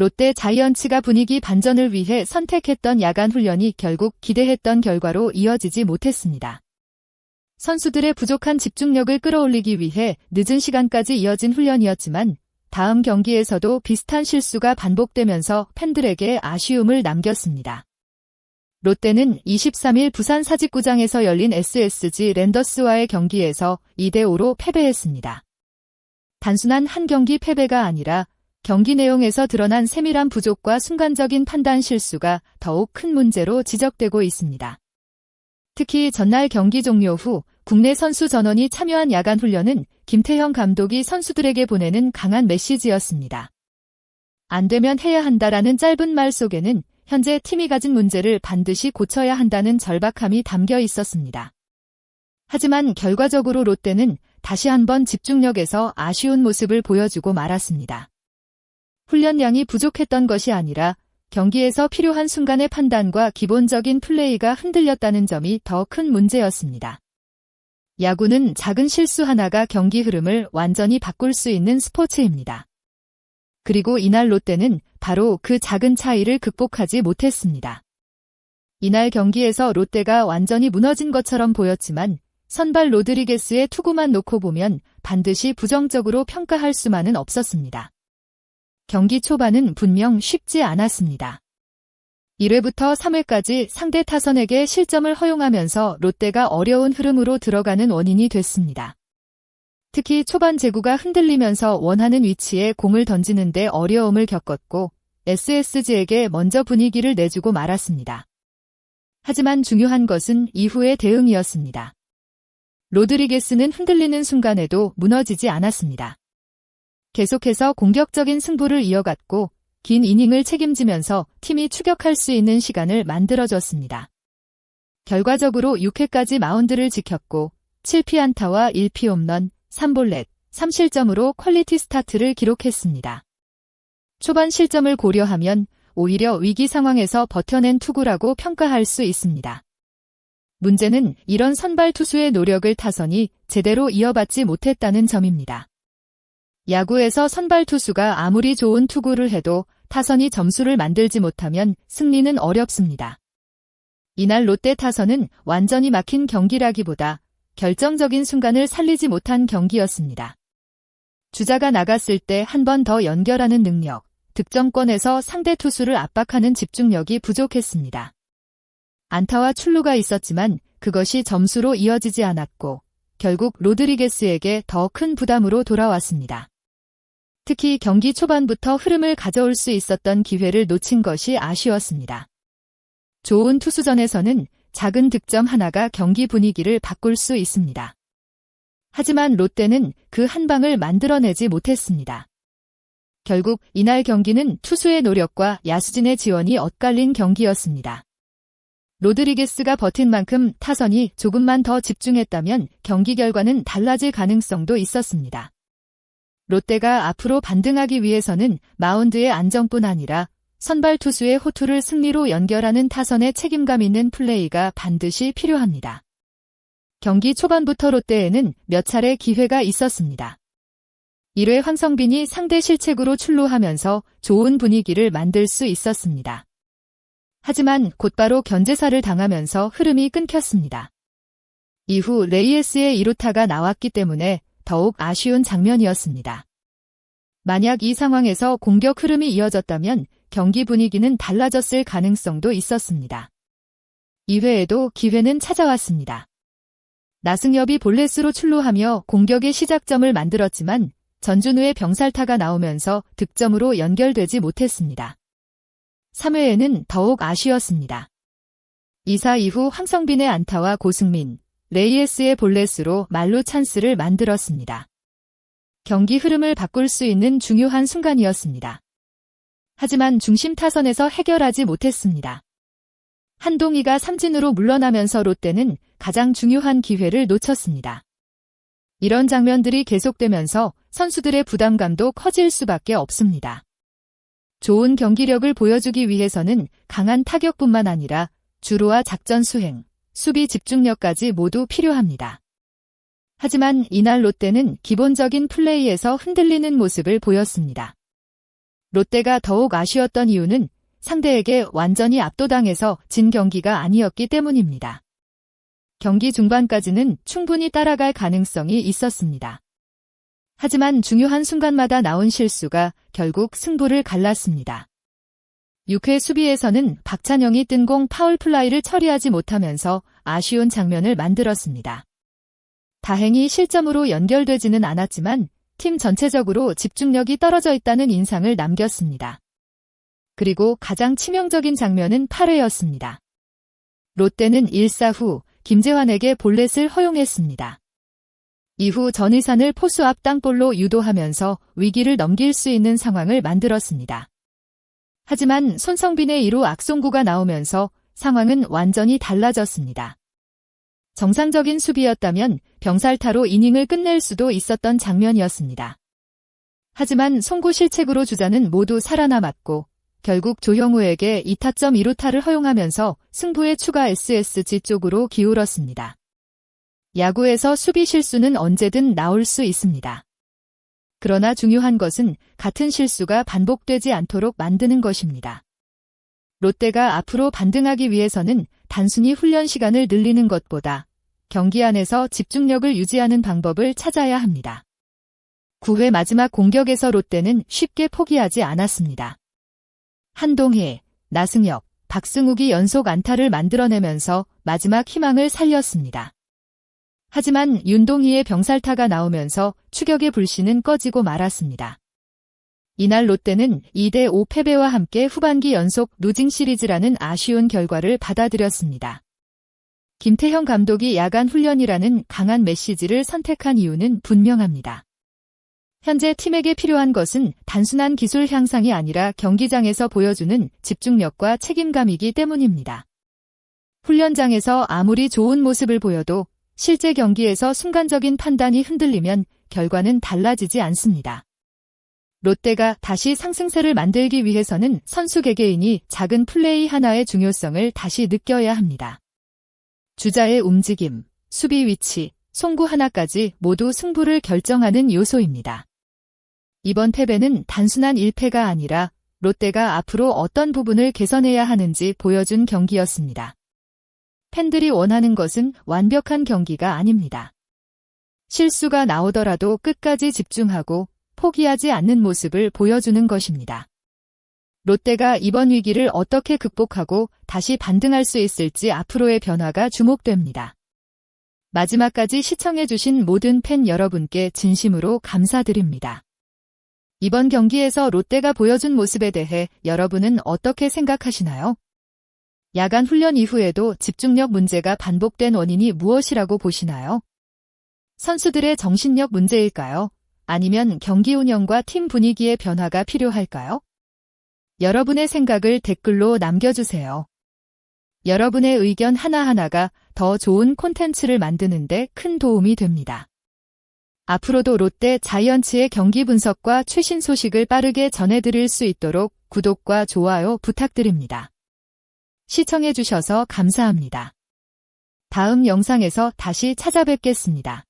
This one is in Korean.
롯데 자이언츠가 분위기 반전을 위해 선택했던 야간 훈련이 결국 기대했던 결과로 이어지지 못했습니다. 선수들의 부족한 집중력을 끌어올리기 위해 늦은 시간까지 이어진 훈련이었지만 다음 경기에서도 비슷한 실수가 반복되면서 팬들에게 아쉬움을 남겼습니다. 롯데는 23일 부산 사직구장에서 열린 SSG 랜더스와의 경기에서 2대5로 패배했습니다. 단순한 한 경기 패배가 아니라 경기 내용에서 드러난 세밀한 부족과 순간적인 판단 실수가 더욱 큰 문제로 지적되고 있습니다. 특히 전날 경기 종료 후 국내 선수 전원이 참여한 야간 훈련은 김태형 감독이 선수들에게 보내는 강한 메시지였습니다. 안 되면 해야 한다라는 짧은 말 속에는 현재 팀이 가진 문제를 반드시 고쳐야 한다는 절박함이 담겨 있었습니다. 하지만 결과적으로 롯데는 다시 한번 집중력에서 아쉬운 모습을 보여주고 말았습니다. 훈련량이 부족했던 것이 아니라 경기에서 필요한 순간의 판단과 기본적인 플레이가 흔들렸다는 점이 더 큰 문제였습니다. 야구는 작은 실수 하나가 경기 흐름을 완전히 바꿀 수 있는 스포츠입니다. 그리고 이날 롯데는 바로 그 작은 차이를 극복하지 못했습니다. 이날 경기에서 롯데가 완전히 무너진 것처럼 보였지만 선발 로드리게스의 투구만 놓고 보면 반드시 부정적으로 평가할 수만은 없었습니다. 경기 초반은 분명 쉽지 않았습니다. 1회부터 3회까지 상대 타선에게 실점을 허용하면서 롯데가 어려운 흐름으로 들어가는 원인이 됐습니다. 특히 초반 제구가 흔들리면서 원하는 위치에 공을 던지는 데 어려움을 겪었고 SSG에게 먼저 분위기를 내주고 말았습니다. 하지만 중요한 것은 이후의 대응이었습니다. 로드리게스는 흔들리는 순간에도 무너지지 않았습니다. 계속해서 공격적인 승부를 이어갔고 긴 이닝을 책임지면서 팀이 추격할 수 있는 시간을 만들어줬습니다. 결과적으로 6회까지 마운드를 지켰고 7피안타와 1피홈런, 3볼넷, 3실점으로 퀄리티 스타트를 기록했습니다. 초반 실점을 고려하면 오히려 위기 상황에서 버텨낸 투구라고 평가할 수 있습니다. 문제는 이런 선발 투수의 노력을 타선이 제대로 이어받지 못했다는 점입니다. 야구에서 선발 투수가 아무리 좋은 투구를 해도 타선이 점수를 만들지 못하면 승리는 어렵습니다. 이날 롯데 타선은 완전히 막힌 경기라기보다 결정적인 순간을 살리지 못한 경기였습니다. 주자가 나갔을 때 한 번 더 연결하는 능력, 득점권에서 상대 투수를 압박하는 집중력이 부족했습니다. 안타와 출루가 있었지만 그것이 점수로 이어지지 않았고 결국 로드리게스에게 더 큰 부담으로 돌아왔습니다. 특히 경기 초반부터 흐름을 가져올 수 있었던 기회를 놓친 것이 아쉬웠습니다. 좋은 투수전에서는 작은 득점 하나가 경기 분위기를 바꿀 수 있습니다. 하지만 롯데는 그 한 방을 만들어내지 못했습니다. 결국 이날 경기는 투수의 노력과 야수진의 지원이 엇갈린 경기였습니다. 로드리게스가 버틴 만큼 타선이 조금만 더 집중했다면 경기 결과는 달라질 가능성도 있었습니다. 롯데가 앞으로 반등하기 위해서는 마운드의 안정뿐 아니라 선발 투수의 호투를 승리로 연결하는 타선의 책임감 있는 플레이가 반드시 필요합니다. 경기 초반부터 롯데에는 몇 차례 기회가 있었습니다. 1회 황성빈이 상대 실책으로 출루하면서 좋은 분위기를 만들 수 있었습니다. 하지만 곧바로 견제사를 당하면서 흐름이 끊겼습니다. 이후 레이에스의 2루타가 나왔기 때문에 더욱 아쉬운 장면이었습니다. 만약 이 상황에서 공격 흐름이 이어졌다면 경기 분위기는 달라졌을 가능성도 있었습니다. 2회에도 기회는 찾아왔습니다. 나승엽이 볼넷으로 출루하며 공격의 시작점을 만들었지만 전준우의 병살타가 나오면서 득점으로 연결되지 못했습니다. 3회에는 더욱 아쉬웠습니다. 2사 이후 황성빈의 안타와 고승민, 레이에스의 볼넷으로 만루 찬스를 만들었습니다. 경기 흐름을 바꿀 수 있는 중요한 순간이었습니다. 하지만 중심 타선에서 해결하지 못했습니다. 한동희가 삼진으로 물러나면서 롯데는 가장 중요한 기회를 놓쳤습니다. 이런 장면들이 계속되면서 선수들의 부담감도 커질 수밖에 없습니다. 좋은 경기력을 보여주기 위해서는 강한 타격뿐만 아니라 주루와 작전 수행, 수비 집중력까지 모두 필요합니다. 하지만 이날 롯데는 기본적인 플레이에서 흔들리는 모습을 보였습니다. 롯데가 더욱 아쉬웠던 이유는 상대에게 완전히 압도당해서 진 경기가 아니었기 때문입니다. 경기 중반까지는 충분히 따라갈 가능성이 있었습니다. 하지만 중요한 순간마다 나온 실수가 결국 승부를 갈랐습니다. 6회 수비에서는 박찬영이 뜬 공 파울플라이를 처리하지 못하면서 아쉬운 장면을 만들었습니다. 다행히 실점으로 연결되지는 않았지만 팀 전체적으로 집중력이 떨어져 있다는 인상을 남겼습니다. 그리고 가장 치명적인 장면은 8회였습니다. 롯데는 1사 후 김재환에게 볼넷을 허용했습니다. 이후 전의산을 포수 앞 땅볼로 유도하면서 위기를 넘길 수 있는 상황을 만들었습니다. 하지만 손성빈의 2루 악송구가 나오면서 상황은 완전히 달라졌습니다. 정상적인 수비였다면 병살타로 이닝을 끝낼 수도 있었던 장면이었습니다. 하지만 송구 실책으로 주자는 모두 살아남았고 결국 조형우에게 2타점 2루타를 허용하면서 승부의 추가 SSG 쪽으로 기울었습니다. 야구에서 수비 실수는 언제든 나올 수 있습니다. 그러나 중요한 것은 같은 실수가 반복되지 않도록 만드는 것입니다. 롯데가 앞으로 반등하기 위해서는 단순히 훈련 시간을 늘리는 것보다 경기 안에서 집중력을 유지하는 방법을 찾아야 합니다. 9회 마지막 공격에서 롯데는 쉽게 포기하지 않았습니다. 한동희, 나승엽, 박승욱이 연속 안타를 만들어내면서 마지막 희망을 살렸습니다. 하지만 윤동희의 병살타가 나오면서 추격의 불씨는 꺼지고 말았습니다. 이날 롯데는 2대5 패배와 함께 후반기 연속 루징 시리즈라는 아쉬운 결과를 받아들였습니다. 김태형 감독이 야간 훈련이라는 강한 메시지를 선택한 이유는 분명합니다. 현재 팀에게 필요한 것은 단순한 기술 향상이 아니라 경기장에서 보여주는 집중력과 책임감이기 때문입니다. 훈련장에서 아무리 좋은 모습을 보여도 실제 경기에서 순간적인 판단이 흔들리면 결과는 달라지지 않습니다. 롯데가 다시 상승세를 만들기 위해서는 선수 개개인이 작은 플레이 하나의 중요성을 다시 느껴야 합니다. 주자의 움직임, 수비 위치, 송구 하나까지 모두 승부를 결정하는 요소입니다. 이번 패배는 단순한 1패가 아니라 롯데가 앞으로 어떤 부분을 개선해야 하는지 보여준 경기였습니다. 팬들이 원하는 것은 완벽한 경기가 아닙니다. 실수가 나오더라도 끝까지 집중하고 포기하지 않는 모습을 보여주는 것입니다. 롯데가 이번 위기를 어떻게 극복하고 다시 반등할 수 있을지 앞으로의 변화가 주목됩니다. 마지막까지 시청해주신 모든 팬 여러분께 진심으로 감사드립니다. 이번 경기에서 롯데가 보여준 모습에 대해 여러분은 어떻게 생각하시나요? 야간 훈련 이후에도 집중력 문제가 반복된 원인이 무엇이라고 보시나요? 선수들의 정신력 문제일까요? 아니면 경기 운영과 팀 분위기의 변화가 필요할까요? 여러분의 생각을 댓글로 남겨주세요. 여러분의 의견 하나하나가 더 좋은 콘텐츠를 만드는 데 큰 도움이 됩니다. 앞으로도 롯데 자이언츠의 경기 분석과 최신 소식을 빠르게 전해드릴 수 있도록 구독과 좋아요 부탁드립니다. 시청해주셔서 감사합니다. 다음 영상에서 다시 찾아뵙겠습니다.